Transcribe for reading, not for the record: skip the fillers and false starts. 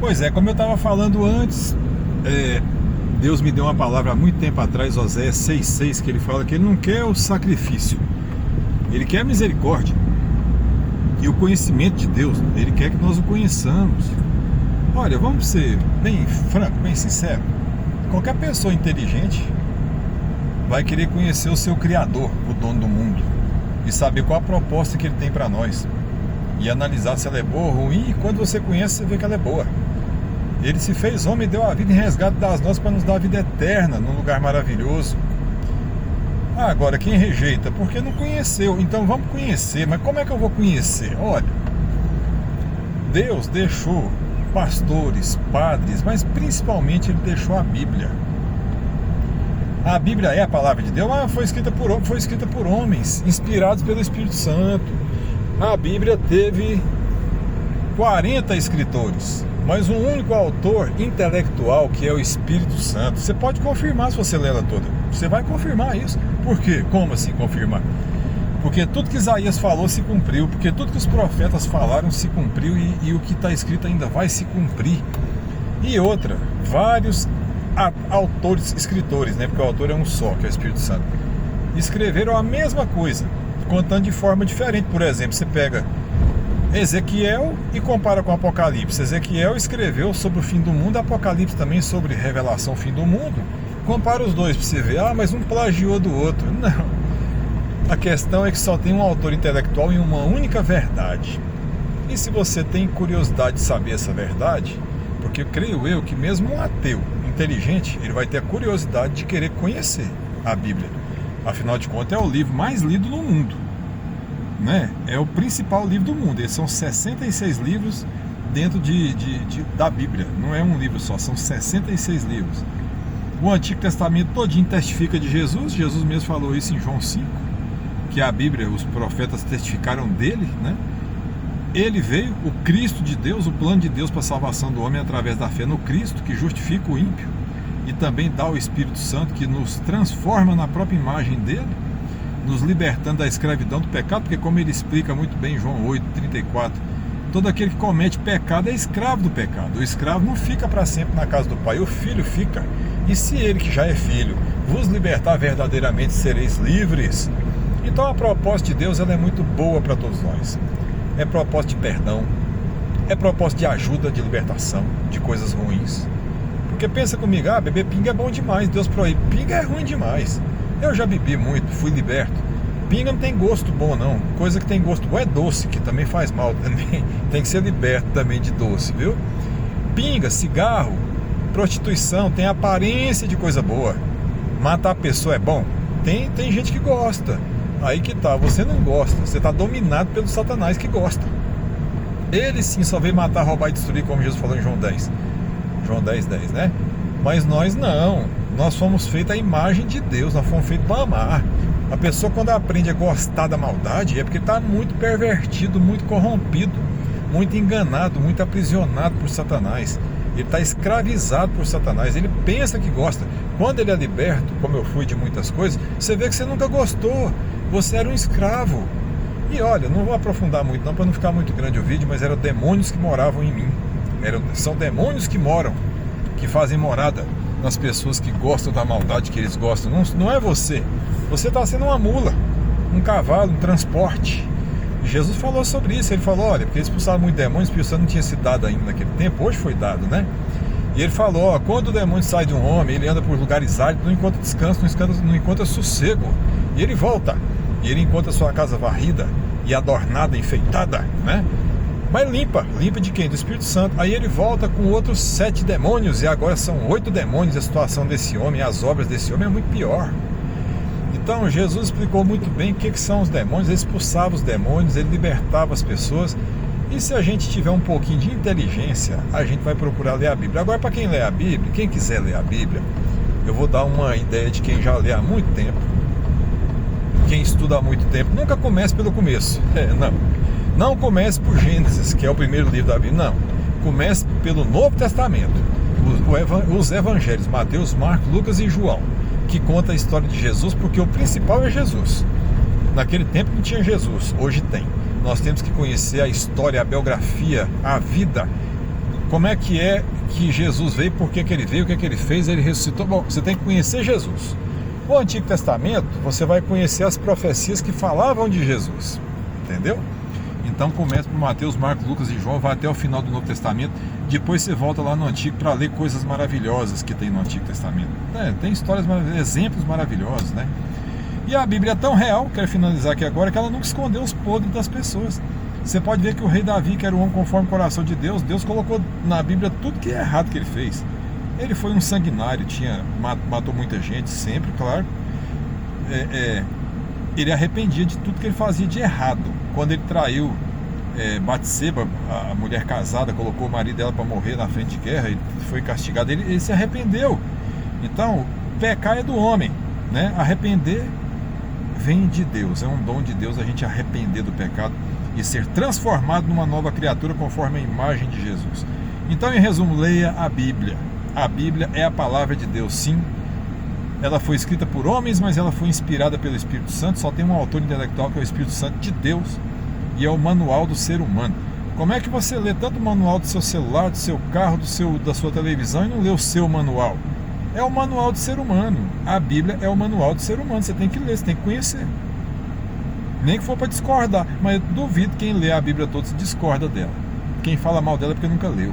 Pois é, como eu estava falando antes, Deus me deu uma palavra há muito tempo atrás, Oséias 6,6, que ele fala que ele não quer o sacrifício, ele quer a misericórdia e o conhecimento de Deus. Ele quer que nós o conheçamos. Olha, vamos ser bem franco, bem sincero. Qualquer pessoa inteligente vai querer conhecer o seu Criador, o dono do mundo, e saber qual a proposta que ele tem para nós, e analisar se ela é boa ou ruim. E quando você conhece, você vê que ela é boa. Ele se fez homem e deu a vida em resgate das nossas para nos dar a vida eterna num lugar maravilhoso. Agora, quem rejeita? Porque não conheceu. Então vamos conhecer. Mas como é que eu vou conhecer? Olha, Deus deixou pastores, padres, mas principalmente Ele deixou a Bíblia. A Bíblia é a palavra de Deus, mas foi escrita por homens, inspirados pelo Espírito Santo. A Bíblia teve 40 escritores, mas um único autor intelectual, que é o Espírito Santo. Você pode confirmar se você ler ela toda. Você vai confirmar isso. Por quê? Como assim confirmar? Porque tudo que Isaías falou se cumpriu, porque tudo que os profetas falaram se cumpriu, e o que está escrito ainda vai se cumprir. E outra, vários autores, escritores, né? Porque o autor é um só, que é o Espírito Santo, escreveram a mesma coisa, contando de forma diferente. Por exemplo, você pega Ezequiel e compara com Apocalipse. Ezequiel escreveu sobre o fim do mundo, Apocalipse também sobre revelação, fim do mundo. Compara os dois para você ver, mas um plagiou do outro. Não. A questão é que só tem um autor intelectual em uma única verdade. E se você tem curiosidade de saber essa verdade, porque creio eu que mesmo um ateu inteligente, ele vai ter a curiosidade de querer conhecer a Bíblia. Afinal de contas, é o livro mais lido no mundo, né? É o principal livro do mundo. Eles são 66 livros dentro da Bíblia. Não é um livro só, são 66 livros. O Antigo Testamento todinho testifica de Jesus. Jesus mesmo falou isso em João 5, que a Bíblia, os profetas testificaram dele, né? Ele veio, o Cristo de Deus, o plano de Deus para a salvação do homem através da fé no Cristo, que justifica o ímpio, e também dá o Espírito Santo, que nos transforma na própria imagem dele, nos libertando da escravidão do pecado, porque como ele explica muito bem em João 8,34, todo aquele que comete pecado é escravo do pecado. O escravo não fica para sempre na casa do pai, o filho fica. E se ele, que já é filho, vos libertar verdadeiramente, sereis livres. Então a proposta de Deus, ela é muito boa para todos nós. É proposta de perdão, é proposta de ajuda, de libertação de coisas ruins. Porque pensa comigo, beber pinga é bom demais, Deus proíbe. Pinga é ruim demais. Eu já bebi muito, fui liberto. Pinga não tem gosto bom não. Coisa que tem gosto bom é doce, que também faz mal também. Tem que ser liberto também de doce, viu? Pinga, cigarro, prostituição tem aparência de coisa boa. Matar a pessoa é bom? Tem gente que gosta. Aí que tá, você não gosta. Você está dominado pelo Satanás, que gosta. Ele sim só veio matar, roubar e destruir, como Jesus falou em João 10. João 10:10, né? Mas nós não. Nós fomos feitos à imagem de Deus. Nós fomos feitos para amar. A pessoa, quando aprende a gostar da maldade, é porque está muito pervertido, muito corrompido, muito enganado, muito aprisionado por Satanás. Ele está escravizado por Satanás. Ele pensa que gosta. Quando ele é liberto, como eu fui de muitas coisas, você vê que você nunca gostou. Você era um escravo. E olha, não vou aprofundar muito não, para não ficar muito grande o vídeo, mas eram demônios que moravam em mim. São demônios que moram, que fazem morada nas pessoas que gostam da maldade que eles gostam. Não é você. Você está sendo uma mula, um cavalo, um transporte. Jesus falou sobre isso. Ele falou, olha, porque eles expulsavam muito demônios, o Espírito Santo não tinha sido dado ainda naquele tempo, hoje foi dado, né? E ele falou, quando o demônio sai de um homem, ele anda por lugares áridos, não encontra descanso, não encontra sossego. E ele volta, e ele encontra sua casa varrida e adornada, enfeitada, né? Mas limpa de quem? Do Espírito Santo. Aí ele volta com outros 7 demônios, e agora são 8 demônios. A situação desse homem, as obras desse homem é muito pior. Então Jesus explicou muito bem o que são os demônios. Ele expulsava os demônios, ele libertava as pessoas. E se a gente tiver um pouquinho de inteligência, a gente vai procurar ler a Bíblia. Agora, para quem lê a Bíblia, quem quiser ler a Bíblia, eu vou dar uma ideia de quem já lê há muito tempo. Quem estuda há muito tempo, nunca comece pelo começo. Não comece por Gênesis, que é o primeiro livro da Bíblia. Não. Comece pelo Novo Testamento. Os evangelhos, Mateus, Marcos, Lucas e João, que conta a história de Jesus, porque o principal é Jesus. Naquele tempo não tinha Jesus, hoje tem. Nós temos que conhecer a história, a biografia, a vida como é que Jesus veio, por que ele veio, o que ele fez, ele ressuscitou. Bom, você tem que conhecer Jesus. O Antigo Testamento, você vai conhecer as profecias que falavam de Jesus, entendeu? Então começa por Mateus, Marcos, Lucas e João, vai até o final do Novo Testamento, depois você volta lá no Antigo para ler coisas maravilhosas que tem no Antigo Testamento. Tem histórias maravilhosas, exemplos maravilhosos, né? E a Bíblia é tão real, quero finalizar aqui agora, que ela nunca escondeu os podres das pessoas. Você pode ver que o rei Davi, que era um homem conforme o coração de Deus, Deus colocou na Bíblia tudo que é errado que ele fez. Ele foi um sanguinário, matou muita gente, sempre, claro. Ele arrependia de tudo que ele fazia de errado. Quando ele traiu Batseba, a mulher casada, colocou o marido dela para morrer na frente de guerra, ele foi castigado, ele se arrependeu. Então, pecar é do homem, né? Arrepender vem de Deus, é um dom de Deus a gente arrepender do pecado e ser transformado numa nova criatura conforme a imagem de Jesus. Então, em resumo, leia a Bíblia. A Bíblia é a palavra de Deus, sim. Ela foi escrita por homens, mas ela foi inspirada pelo Espírito Santo. Só tem um autor intelectual que é o Espírito Santo de Deus, e é o manual do ser humano. Como é que você lê tanto o manual do seu celular, do seu carro, da sua televisão e não lê o seu manual? É o manual do ser humano. A Bíblia é o manual do ser humano. Você tem que ler, você tem que conhecer. Nem que for para discordar, mas eu duvido quem lê a Bíblia toda se discorda dela. Quem fala mal dela é porque nunca leu.